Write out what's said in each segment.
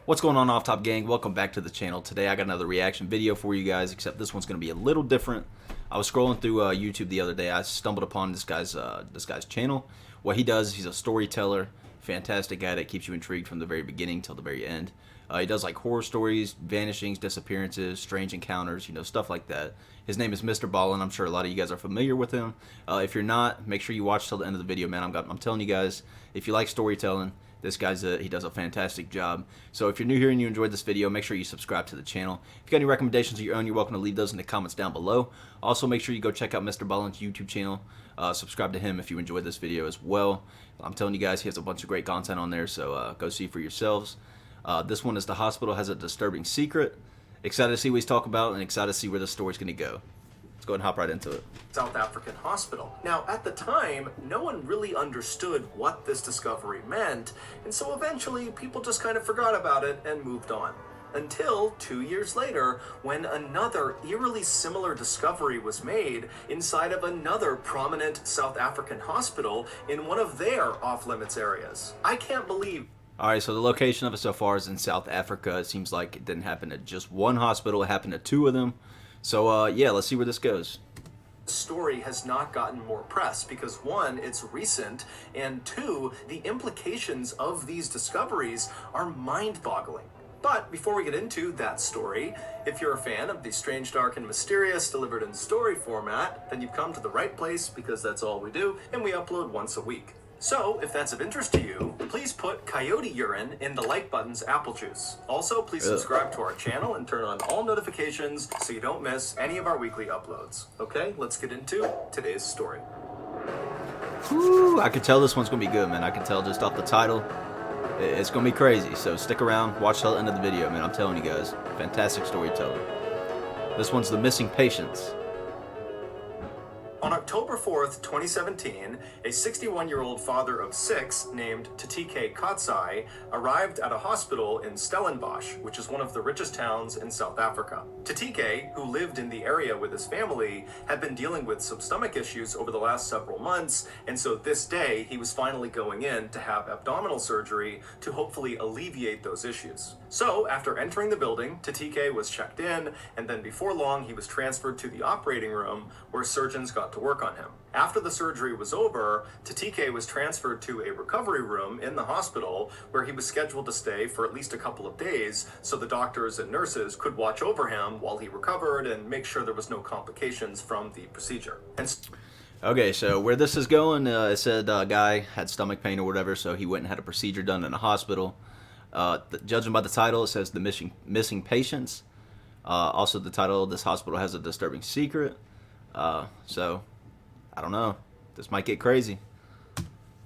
What's going on, Off Top Gang? Welcome back to the channel. Today I got another reaction video for you guys, except this one's going to be a little different. I was scrolling through YouTube the other day. I stumbled upon this guy's channel. What he does, he's a storyteller, fantastic at it, keeps you intrigued from the very beginning till the very end. He does like horror stories, vanishings, disappearances, strange encounters, stuff like that. His name is MrBallen. I'm sure a lot of you guys are familiar with him. If you're not, make sure you watch till the end of the video, man. I'm telling you guys, if you like storytelling, this guy's he does a fantastic job. So if you're new here and you enjoyed this video, make sure you subscribe to the channel. If you got any recommendations of your own, you're welcome to leave those in the comments down below. Also, make sure you go check out MrBallen's YouTube channel. Subscribe to him if you enjoyed this video as well. I'm telling you guys, he has a bunch of great content on there, so go see for yourselves. This one is The Hospital Has a Disturbing Secret. Excited to see what he's talking about and excited to see where the story's going to go. Let's go ahead and hop right into it. South African hospital. Now, at the time, no one really understood what this discovery meant, and so eventually people just kind of forgot about it and moved on. Until 2 years later, when another eerily similar discovery was made inside of another prominent South African hospital in one of their off-limits areas. I can't believe. Alright, so the location of it so far is in South Africa. It seems like it didn't happen at just one hospital, it happened at two of them. So, yeah, let's see where this goes. The story has not gotten more press because, one, it's recent, and two, the implications of these discoveries are mind-boggling. But before we get into that story, if you're a fan of the strange, dark, and mysterious delivered in story format, then you've come to the right place because that's all we do, and we upload once a week. So, if that's of interest to you, please put coyote urine in the like button's apple juice. Also, please subscribe to our channel and turn on all notifications so you don't miss any of our weekly uploads. Okay, let's get into today's story. Whew, I can tell this one's going to be good, man. I can tell just off the title. It's going to be crazy, so stick around, watch till the end of the video, man. I'm telling you guys, fantastic storytelling. This one's The Missing Patients. On October 4th, 2017, a 61-year-old father of six named Tatike Katsai arrived at a hospital in Stellenbosch, which is one of the richest towns in South Africa. Tatike, who lived in the area with his family, had been dealing with some stomach issues over the last several months, and so this day he was finally going in to have abdominal surgery to hopefully alleviate those issues. So, after entering the building, Tatike was checked in, and then before long he was transferred to the operating room where surgeons got to work on him. After the surgery was over, Tatike was transferred to a recovery room in the hospital where he was scheduled to stay for at least a couple of days so the doctors and nurses could watch over him while he recovered and make sure there was no complications from the procedure. Okay, so where this is going, it said a guy had stomach pain or whatever, so he went and had a procedure done in a hospital. Judging by the title, it says The Missing Patients. Also, the title of this hospital has a disturbing secret. So, I don't know. This might get crazy.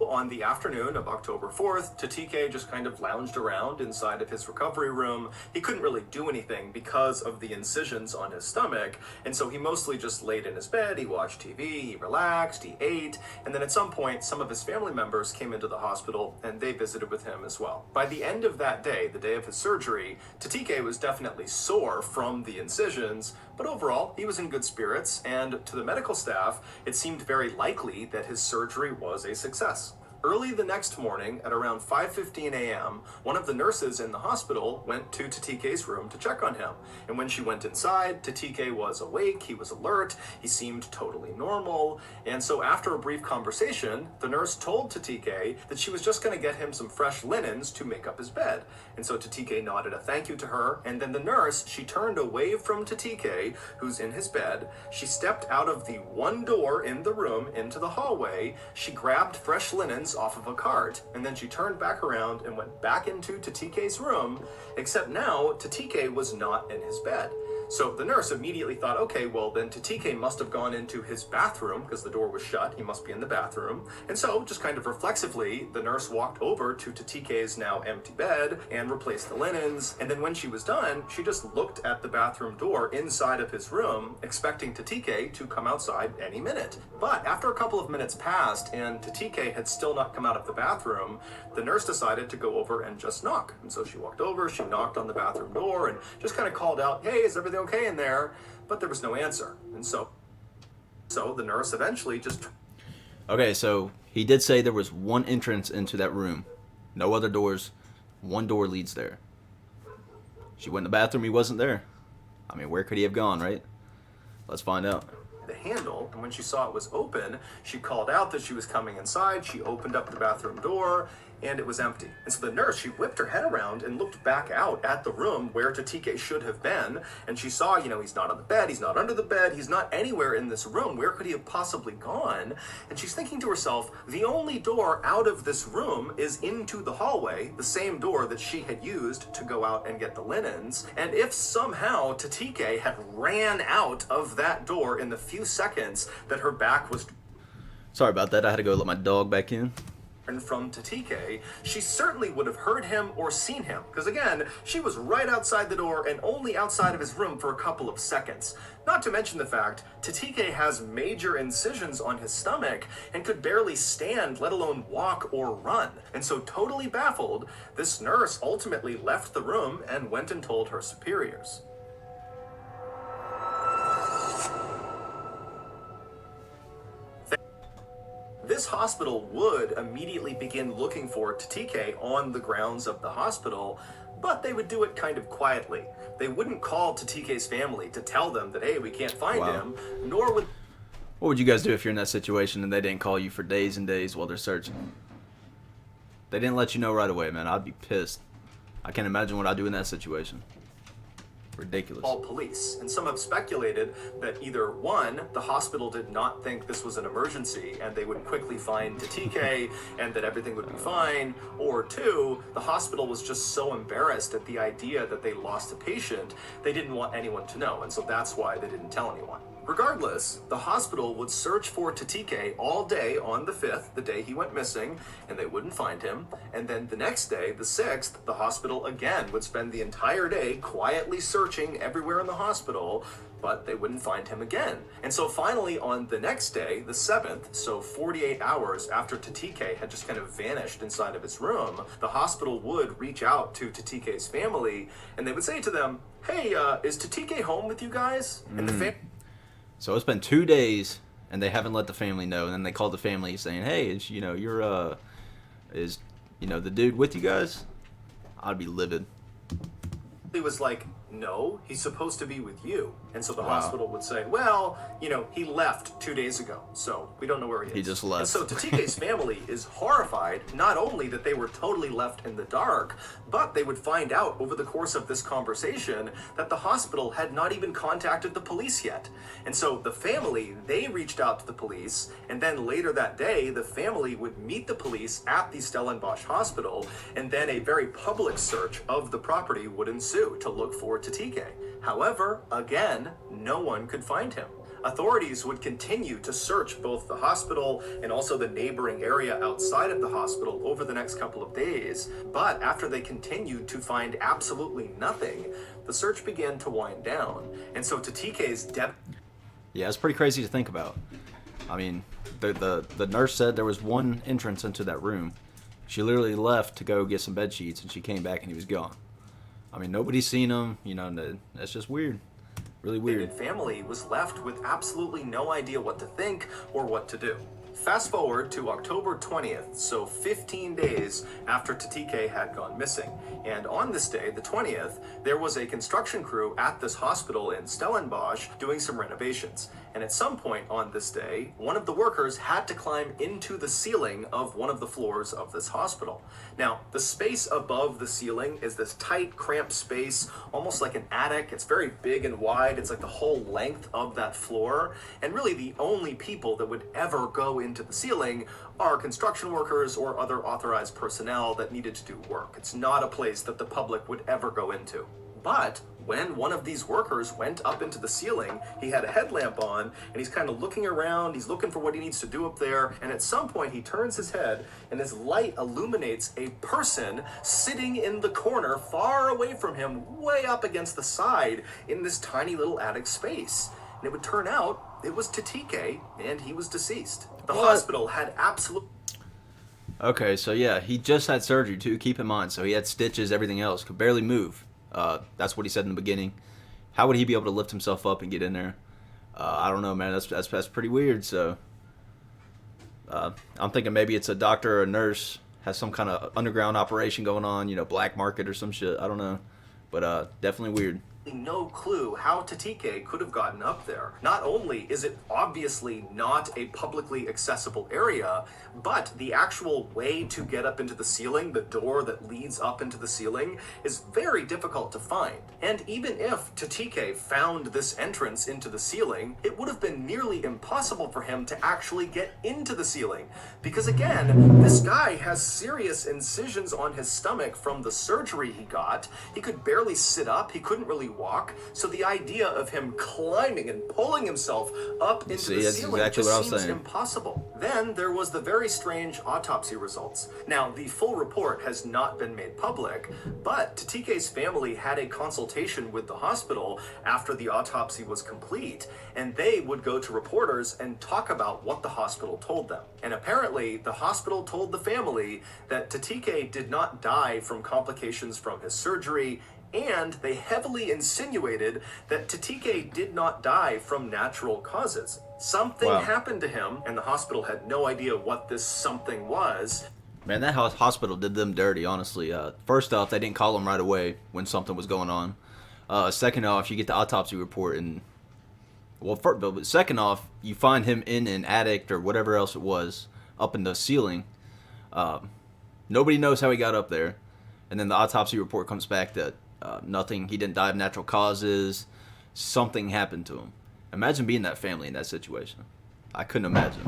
On the afternoon of October 4th, Tatike just kind of lounged around inside of his recovery room. He couldn't really do anything because of the incisions on his stomach, and so he mostly just laid in his bed, he watched TV, he relaxed, he ate, and then at some point, some of his family members came into the hospital and they visited with him as well. By the end of that day, the day of his surgery, Tatike was definitely sore from the incisions, but overall, he was in good spirits, and to the medical staff, it seemed very likely that his surgery was a success. Early the next morning, at around 5:15 a.m., one of the nurses in the hospital went to Tatike's room to check on him. And when she went inside, Tatike was awake, he was alert, he seemed totally normal. And so after a brief conversation, the nurse told Tatike that she was just going to get him some fresh linens to make up his bed. And so Tatike nodded a thank you to her, and then the nurse, she turned away from Tatike, who's in his bed. She stepped out of the one door in the room into the hallway. She grabbed fresh linens off of a cart, and then she turned back around and went back into Tatike's room, except now Tatike was not in his bed. So the nurse immediately thought, okay, well then Tatike must have gone into his bathroom because the door was shut, he must be in the bathroom. And so, just kind of reflexively, the nurse walked over to Tatike's now empty bed and replaced the linens, and then when she was done, she just looked at the bathroom door inside of his room, expecting Tatike to come outside any minute. But after a couple of minutes passed and Tatike had still not come out of the bathroom, the nurse decided to go over and just knock. And so she walked over, she knocked on the bathroom door and just kind of called out, hey, is everything okay in there? But there was no answer. And so the nurse eventually just... Okay, so he did say there was one entrance into that room. No other doors. One door leads there. She went in the bathroom. He wasn't there. I mean, where could he have gone, right? Let's find out. The handle, and when she saw it was open, she called out that she was coming inside. She opened up the bathroom door, and it was empty. And so the nurse, she whipped her head around and looked back out at the room where Tatike should have been, and she saw, he's not on the bed, he's not under the bed, he's not anywhere in this room. Where could he have possibly gone? And she's thinking to herself, the only door out of this room is into the hallway, the same door that she had used to go out and get the linens. And if somehow Tatike had ran out of that door in the few seconds that her back was Sorry about that. I had to go let my dog back in. from Tatike, she certainly would have heard him or seen him. Because again, she was right outside the door and only outside of his room for a couple of seconds. Not to mention the fact, Tatike has major incisions on his stomach and could barely stand, let alone walk or run. And so totally baffled, this nurse ultimately left the room and went and told her superiors. This hospital would immediately begin looking for Tatike on the grounds of the hospital, but they would do it kind of quietly. They wouldn't call Tatike's family to tell them that, hey, we can't find him, nor would... What would you guys do if you're in that situation and they didn't call you for days and days while they're searching? They didn't let you know right away, man. I'd be pissed. I can't imagine what I'd do in that situation. Ridiculous. Call police, and some have speculated that either one, the hospital did not think this was an emergency and they would quickly find Tatike and that everything would be fine, or two, the hospital was just so embarrassed at the idea that they lost a patient, they didn't want anyone to know, and so that's why they didn't tell anyone. Regardless, the hospital would search for Tatike all day on the 5th, the day he went missing, and they wouldn't find him. And then the next day, the 6th, the hospital again would spend the entire day quietly searching everywhere in the hospital, but they wouldn't find him again. And so finally on the next day, the 7th, so 48 hours after Tatike had just kind of vanished inside of his room, the hospital would reach out to Tatike's family, and they would say to them, hey, is Tatike home with you guys? And the family... So it's been 2 days, and they haven't let the family know. And then they called the family saying, "Hey, is the dude with you guys?" I'd be livid. He was like, no, he's supposed to be with you. And so the hospital would say, well, he left 2 days ago, so we don't know where he is. He just left. And so Tatike's family is horrified, not only that they were totally left in the dark, but they would find out over the course of this conversation that the hospital had not even contacted the police yet. And so the family, they reached out to the police, and then later that day, the family would meet the police at the Stellenbosch hospital, and then a very public search of the property would ensue to look for Tatike. However, again, no one could find him. Authorities would continue to search both the hospital and also the neighboring area outside of the hospital over the next couple of days. But after they continued to find absolutely nothing, the search began to wind down. And so Tatike's Yeah, it's pretty crazy to think about. I mean, the nurse said there was one entrance into that room. She literally left to go get some bed sheets, and she came back and he was gone. I mean, nobody's seen him. That's just weird. Really weird. Family was left with absolutely no idea what to think or what to do. Fast forward to October 20th, so 15 days after Tatike had gone missing. And on this day, the 20th, there was a construction crew at this hospital in Stellenbosch doing some renovations. And at some point on this day, one of the workers had to climb into the ceiling of one of the floors of this hospital. Now, the space above the ceiling is this tight, cramped space, almost like an attic. It's very big and wide. It's like the whole length of that floor. And really the only people that would ever go into the ceiling are construction workers or other authorized personnel that needed to do work. It's not a place that the public would ever go into. But when one of these workers went up into the ceiling, he had a headlamp on, and he's kind of looking around, he's looking for what he needs to do up there, and at some point he turns his head, and his light illuminates a person sitting in the corner far away from him, way up against the side in this tiny little attic space. And it would turn out it was Tatike, and he was deceased. The hospital had absolute... Okay, so yeah, he just had surgery too, keep in mind. So he had stitches, everything else, could barely move. That's what he said in the beginning. How would he be able to lift himself up and get in there? I don't know, man. That's pretty weird. So I'm thinking maybe it's a doctor or a nurse has some kind of underground operation going on, black market or some shit. I don't know. But definitely weird. No clue how Tatike could have gotten up there. Not only is it obviously not a publicly accessible area, but the actual way to get up into the ceiling, the door that leads up into the ceiling, is very difficult to find. And even if Tatike found this entrance into the ceiling, it would have been nearly impossible for him to actually get into the ceiling. Because again, this guy has serious incisions on his stomach from the surgery he got. He could barely sit up, he couldn't really walk, so the idea of him climbing and pulling himself up into the ceiling exactly just seems impossible. Then there was the very strange autopsy results. Now, the full report has not been made public, but Tatike's family had a consultation with the hospital after the autopsy was complete, and they would go to reporters and talk about what the hospital told them. And apparently, the hospital told the family that Tatike did not die from complications from his surgery, and they heavily insinuated that Tatike did not die from natural causes. Something happened to him, and the hospital had no idea what this something was. Man, that hospital did them dirty, honestly. First off, they didn't call him right away when something was going on. Second off, you get the autopsy report, and but second off, you find him in an attic or whatever else it was, up in the ceiling. Nobody knows how he got up there, and then the autopsy report comes back that nothing. He didn't die of natural causes. Something happened to him. Imagine being that family in that situation. I couldn't imagine.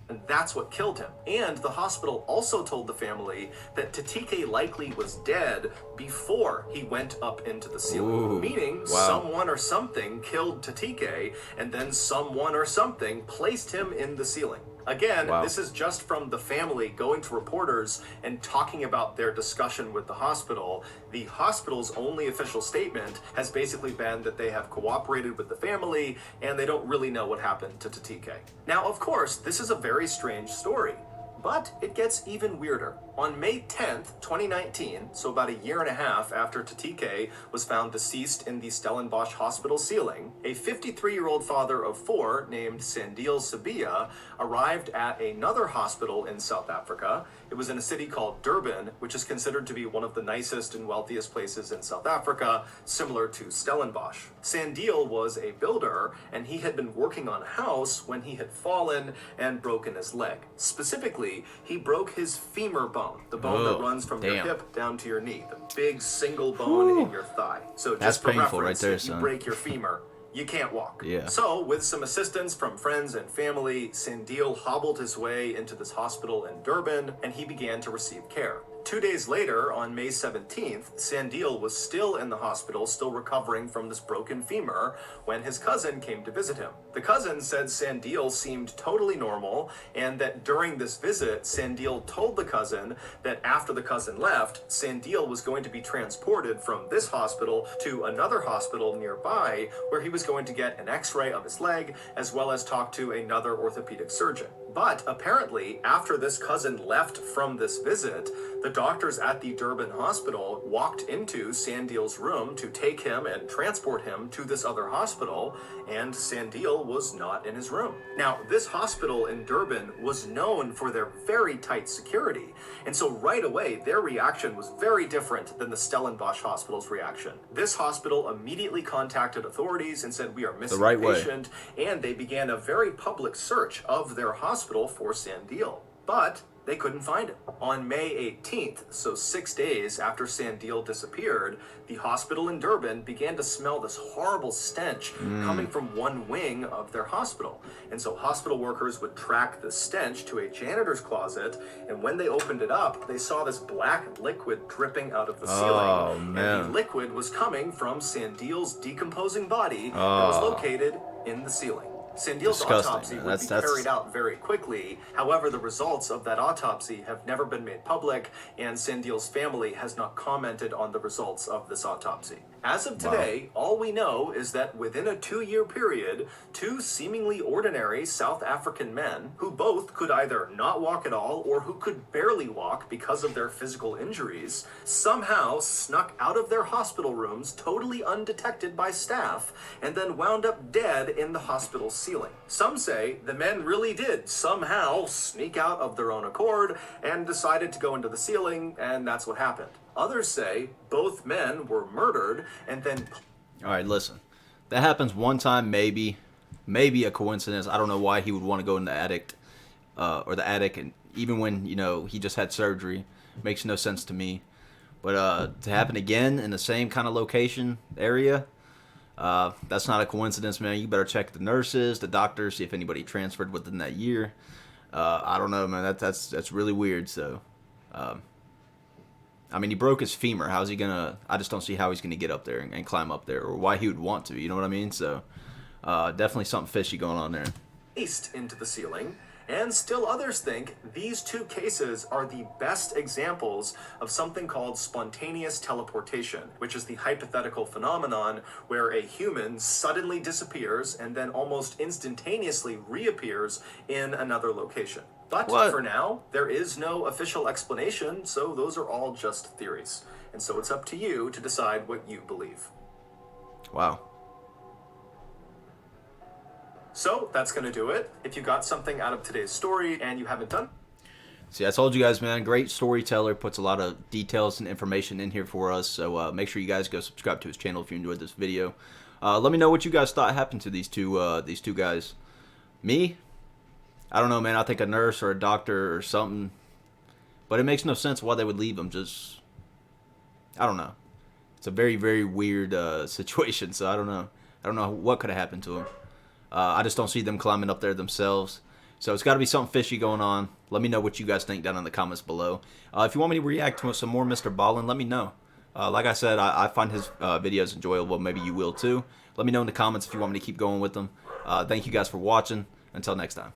And that's what killed him. And the hospital also told the family that Tatike likely was dead before he went up into the ceiling. Meaning someone or something killed Tatike, and then someone or something placed him in the ceiling. Again, this is just from the family going to reporters and talking about their discussion with the hospital. The hospital's only official statement has basically been that they have cooperated with the family and they don't really know what happened to Tatike. Now, of course, this is a very strange story, but it gets even weirder. On May 10th, 2019, so about a year and a half after Tatike was found deceased in the Stellenbosch hospital ceiling, a 53-year-old father of 4 named Sandile Sabia arrived at another hospital in South Africa. It was in a city called Durban, which is considered to be one of the nicest and wealthiest places in South Africa, similar to Stellenbosch. Sandile was a builder, and he had been working on a house when he had fallen and broken his leg. Specifically, he broke his femur bone, the bone that runs from your hip down to your knee, the big single bone in your thigh. So just for reference, if you break your femur, you can't walk. So, with some assistance from friends and family, Sandile hobbled his way into this hospital in Durban, and he began to receive care. 2 days later, on May 17th, Sandile was still in the hospital, still recovering from this broken femur, when his cousin came to visit him. The cousin said Sandile seemed totally normal, and that during this visit, Sandile told the cousin that after the cousin left, Sandile was going to be transported from this hospital to another hospital nearby, where he was going to get an x-ray of his leg, as well as talk to another orthopedic surgeon. But apparently, after this cousin left from this visit, the doctors at the Durban hospital walked into Sandile's room to take him and transport him to this other hospital, and Sandile was not in his room. Now, this hospital in Durban was known for their very tight security, and so right away, their reaction was very different than the Stellenbosch hospital's reaction. This hospital immediately contacted authorities and said, "We are missing a patient," and they began a very public search of their hospital for Sandile. But they couldn't find him. On May 18th, so 6 days after Sandile disappeared, the hospital in Durban began to smell this horrible stench coming from one wing of their hospital. And so hospital workers would track the stench to a janitor's closet, and when they opened it up, they saw this black liquid dripping out of the ceiling. And the liquid was coming from Sandile's decomposing body that was located in the ceiling. Sandile's autopsy would be carried out very quickly. However, the results of that autopsy have never been made public, and Sandile's family has not commented on the results of this autopsy. As of today, all we know is that within a 2-year period, 2 seemingly ordinary South African men, who both could either not walk at all or who could barely walk because of their physical injuries, somehow snuck out of their hospital rooms totally undetected by staff, and then wound up dead in the hospital ceiling. Some say the men really did somehow sneak out of their own accord and decided to go into the ceiling, and that's what happened. Others say both men were murdered and then... All right, listen. That happens one time, maybe a coincidence. I don't know why he would want to go in the attic, and even when, you know, he just had surgery, makes no sense to me. But to happen again in the same kind of location area, that's not a coincidence, man. You better check the nurses, the doctors, see if anybody transferred within that year. I don't know, man. That's really weird. So, I mean, he broke his femur. How's he gonna? I just don't see how he's gonna get up there and climb up there, or why he would want to. You know what I mean? So, definitely something fishy going on there. East into the ceiling, and still others think these two cases are the best examples of something called spontaneous teleportation, which is the hypothetical phenomenon where a human suddenly disappears and then almost instantaneously reappears in another location. But for now, there is no official explanation, so those are all just theories. And so it's up to you to decide what you believe. Wow. So that's going to do it. If you got something out of today's story and you haven't done... See, I told you guys, man, great storyteller, puts a lot of details and information in here for us. So make sure you guys go subscribe to his channel if you enjoyed this video. Let me know what you guys thought happened to these two guys. Me? I don't know, man. I think a nurse or a doctor or something. But it makes no sense why they would leave them. Just, I don't know. It's a very, very weird situation. So I don't know. I don't know what could have happened to them. I just don't see them climbing up there themselves. So it's got to be something fishy going on. Let me know what you guys think down in the comments below. If you want me to react to some more MrBallen, let me know. Like I said, I find his videos enjoyable. Maybe you will too. Let me know in the comments if you want me to keep going with them. Thank you guys for watching. Until next time.